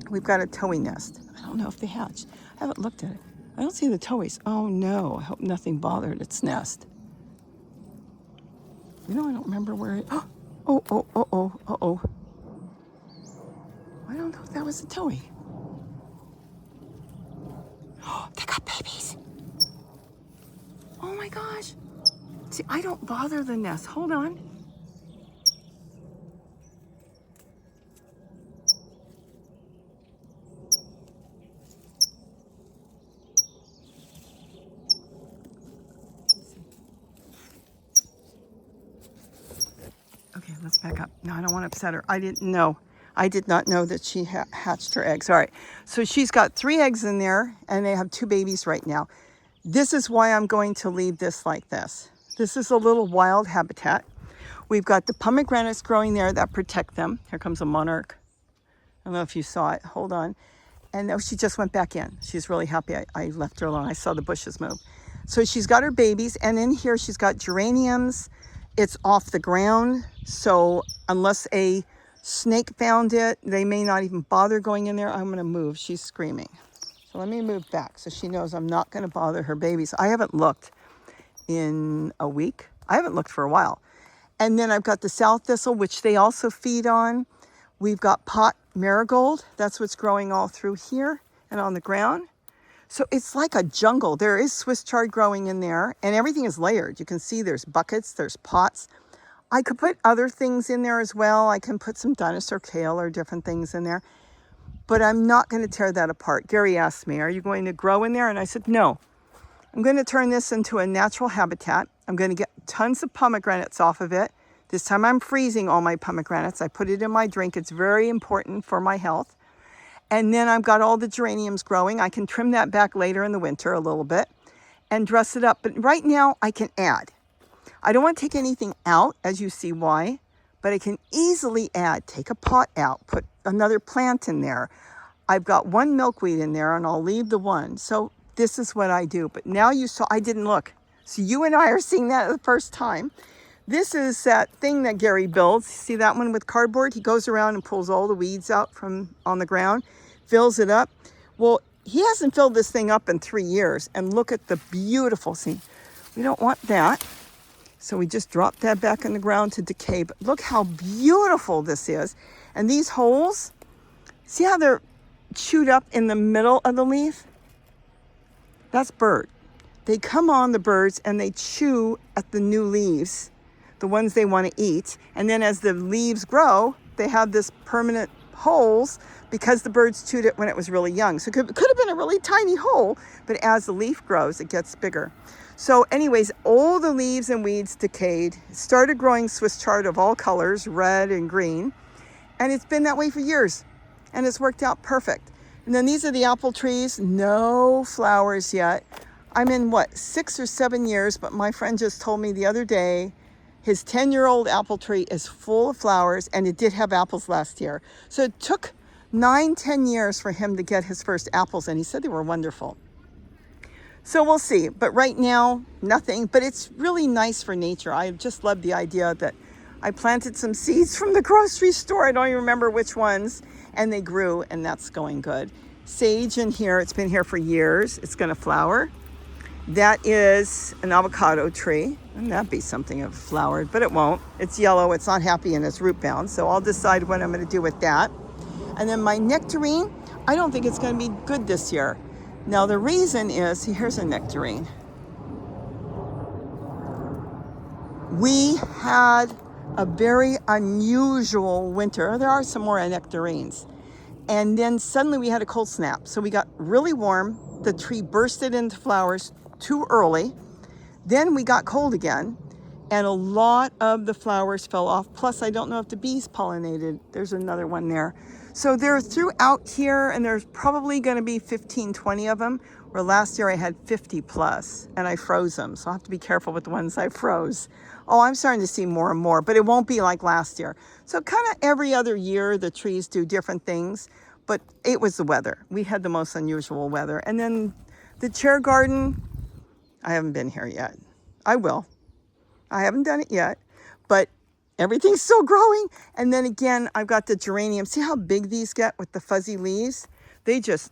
We've got a towhee nest. I don't know if they hatch. I haven't looked at it. I don't see the towhees. Oh no, I hope nothing bothered its nest. You know, I don't remember where it, oh, Oh, oh, oh, oh, oh, oh. I don't know if that was a towie. Oh, they got babies. Oh my gosh. See, I don't bother the nest. Hold on. Okay, let's back up. No, I don't want to upset her. I didn't know. I did not know that she hatched her eggs. All right, so she's got 3 eggs in there, and they have 2 babies right now. This is why I'm going to leave this like this. This is a little wild habitat. We've got the pomegranates growing there that protect them. Here comes a monarch. I don't know if you saw it. Hold on. And oh, she just went back in. She's really happy I left her alone. I saw the bushes move. So she's got her babies, and in here she's got geraniums. It's off the ground, so unless a snake found it, they may not even bother going in there. I'm going to move. She's screaming. So let me move back so she knows I'm not going to bother her babies. I haven't looked in a week. I haven't looked for a while. And then I've got the sow thistle, which they also feed on. We've got pot marigold. That's what's growing all through here and on the ground. So it's like a jungle. There is Swiss chard growing in there, and everything is layered. You can see there's buckets, there's pots. I could put other things in there as well. I can put some dinosaur kale or different things in there, but I'm not going to tear that apart. Gary asked me, are you going to grow in there? And I said, no. I'm going to turn this into a natural habitat. I'm going to get tons of pomegranates off of it. This time I'm freezing all my pomegranates. I put it in my drink. It's very important for my health. And then I've got all the geraniums growing. I can trim that back later in the winter a little bit and dress it up. But right now I can add. I don't want to take anything out, as you see why, but I can easily add. Take a pot out, put another plant in there. I've got 1 milkweed in there, and I'll leave the 1. So this is what I do. But now you saw, I didn't look. So you and I are seeing that the first time. This is that thing that Gary builds. See that one with cardboard? He goes around and pulls all the weeds out from on the ground, fills it up. Well, he hasn't filled this thing up in 3 years. And look at the beautiful, see, we don't want that. So we just drop that back in the ground to decay. But look how beautiful this is. And these holes, see how they're chewed up in the middle of the leaf? That's bird. They come on, the birds, and they chew at the new leaves, the ones they want to eat. And then as the leaves grow, they have this permanent holes because the birds chewed it when it was really young. So it could have been a really tiny hole, but as the leaf grows, it gets bigger. So anyways, all the leaves and weeds decayed, started growing Swiss chard of all colors, red and green. And it's been that way for years. And it's worked out perfect. And then these are the apple trees, no flowers yet. I'm in 6 or 7 years, but my friend just told me the other day, his 10-year-old apple tree is full of flowers, and it did have apples last year. So it took 9-10 years for him to get his first apples, and he said they were wonderful. So we'll see. But right now, nothing. But it's really nice for nature. I just love the idea that I planted some seeds from the grocery store. I don't even remember which ones. And they grew, and that's going good. Sage in here. It's been here for years. It's going to flower. That is an avocado tree. Wouldn't that be something if it flowered? But it won't. It's yellow. It's not happy, and it's root bound. So I'll decide what I'm going to do with that. And then my nectarine, I don't think it's going to be good this year. Now the reason is, here's a nectarine. We had a very unusual winter. There are some more nectarines. And then suddenly we had a cold snap. So we got really warm. The tree bursted into flowers too early. Then we got cold again. And a lot of the flowers fell off. Plus, I don't know if the bees pollinated. There's another one there. So they're throughout here, and there's probably going to be 15, 20 of them, where last year I had 50 plus, and I froze them. So I'll have to be careful with the ones I froze. Oh, I'm starting to see more and more, but it won't be like last year. So kind of every other year, the trees do different things, but it was the weather. We had the most unusual weather. And then the chair garden, I haven't been here yet. I will. I haven't done it yet, but everything's still growing. And then again, I've got the geraniums. See how big these get with the fuzzy leaves? They just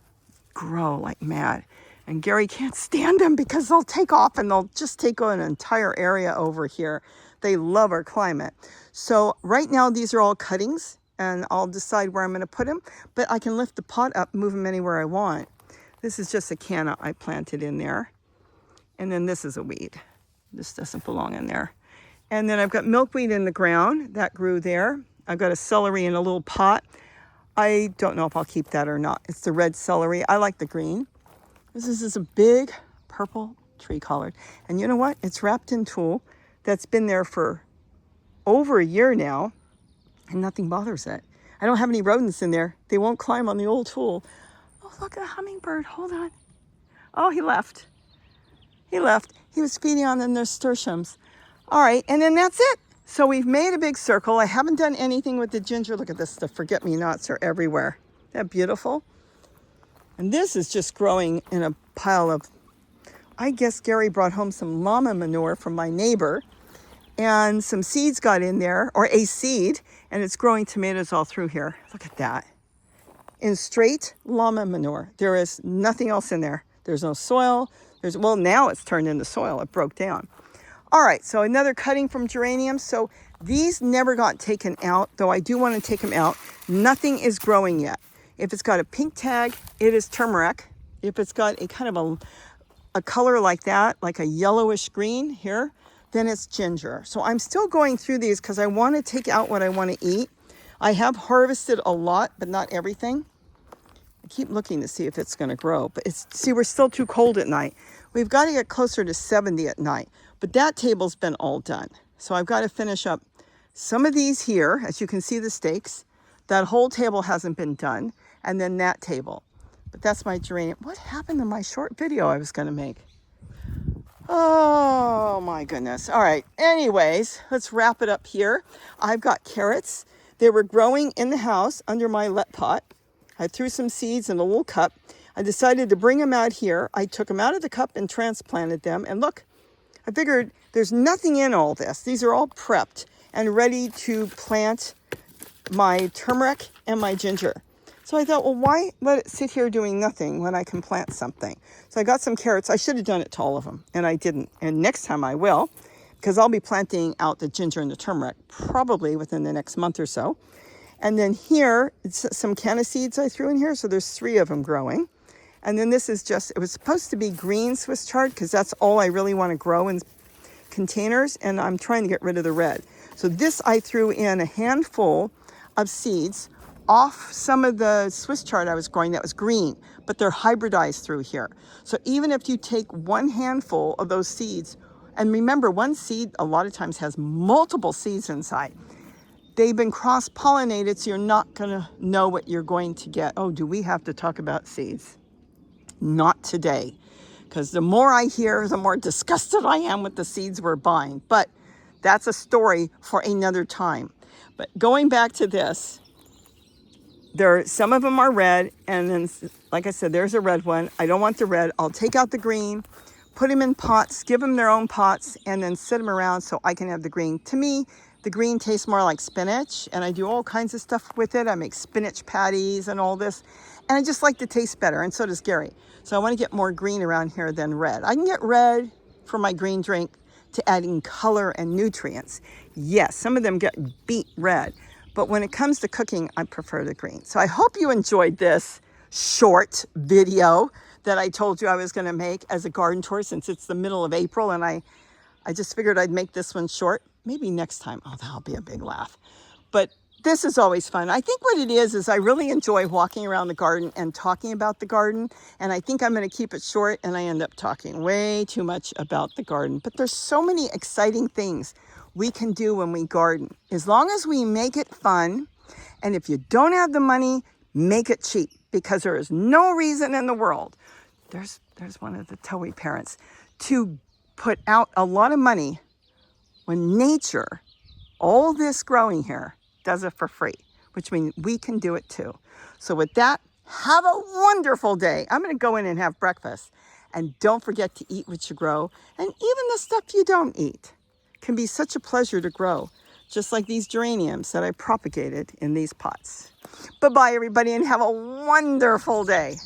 grow like mad. And Gary can't stand them because they'll take off and they'll just take an entire area over here. They love our climate. So right now, these are all cuttings, and I'll decide where I'm going to put them. But I can lift the pot up, move them anywhere I want. This is just a canna I planted in there. And then this is a weed. This doesn't belong in there. And then I've got milkweed in the ground. That grew there. I've got a celery in a little pot. I don't know if I'll keep that or not. It's the red celery. I like the green. This is a big purple tree collard. And you know what? It's wrapped in tulle. That's been there for over a year now. And nothing bothers it. I don't have any rodents in there. They won't climb on the old tulle. Oh, look at a hummingbird. Hold on. Oh, he left. He left. He was feeding on the nasturtiums. All right, and then that's it. So we've made a big circle. I haven't done anything with the ginger. Look at this. The forget-me-nots are everywhere. Isn't that beautiful? And this is just growing in a pile of, I guess Gary brought home some llama manure from my neighbor. And some seeds got in there, or a seed, and it's growing tomatoes all through here. Look at that. In straight llama manure. There is nothing else in there. There's no soil. Well, now it's turned into soil. It broke down. All right, so another cutting from geraniums. So these never got taken out, though I do want to take them out. Nothing is growing yet. If it's got a pink tag, it is turmeric. If it's got a kind of a color like that, like a yellowish green here, then it's ginger. So I'm still going through these because I want to take out what I want to eat. I have harvested a lot, but not everything. I keep looking to see if it's going to grow, but see, we're still too cold at night. We've got to get closer to 70 at night, but that table's been all done. So I've got to finish up some of these here. As you can see, the stakes. That whole table hasn't been done, and then that table. But that's my geranium. What happened to my short video I was going to make? Oh my goodness. All right. Anyways, let's wrap it up here. I've got carrots. They were growing in the house under my let pot. I threw some seeds in a little cup. I decided to bring them out here. I took them out of the cup and transplanted them. And look, I figured there's nothing in all this. These are all prepped and ready to plant my turmeric and my ginger. So I thought, well, why let it sit here doing nothing when I can plant something? So I got some carrots. I should have done it to all of them, and I didn't. And next time I will, because I'll be planting out the ginger and the turmeric probably within the next month or so. And then here, it's some canna seeds I threw in here. So there's 3 of them growing. And then this is just, it was supposed to be green Swiss chard because that's all I really want to grow in containers. And I'm trying to get rid of the red. So this I threw in a handful of seeds off some of the Swiss chard I was growing that was green, but they're hybridized through here. So even if you take one handful of those seeds, and remember, one seed a lot of times has multiple seeds inside. They've been cross-pollinated, so you're not going to know what you're going to get. Oh, do we have to talk about seeds? Not today, because the more I hear, the more disgusted I am with the seeds we're buying. But that's a story for another time. But going back to this, some of them are red, and then, like I said, there's a red one. I don't want the red. I'll take out the green, put them in pots, give them their own pots, and then sit them around so I can have the green. To me, the green tastes more like spinach, and I do all kinds of stuff with it. I make spinach patties and all this, and I just like the taste better, and so does Gary. So I want to get more green around here than red. I can get red for my green drink to adding color and nutrients. Yes, some of them get beet red, but when it comes to cooking, I prefer the green. So I hope you enjoyed this short video that I told you I was going to make as a garden tour, since it's the middle of April, and I just figured I'd make this one short. Maybe next time. Oh, that'll be a big laugh. But this is always fun. I think what it is I really enjoy walking around the garden and talking about the garden. And I think I'm going to keep it short, and I end up talking way too much about the garden. But there's so many exciting things we can do when we garden, as long as we make it fun. And if you don't have the money, make it cheap, because there is no reason in the world. There's one of the Towie parents to put out a lot of money when nature, all this growing here, does it for free, which means we can do it too. So with that, have a wonderful day. I'm going to go in and have breakfast. And don't forget to eat what you grow. And even the stuff you don't eat can be such a pleasure to grow, just like these geraniums that I propagated in these pots. Bye-bye, everybody, and have a wonderful day.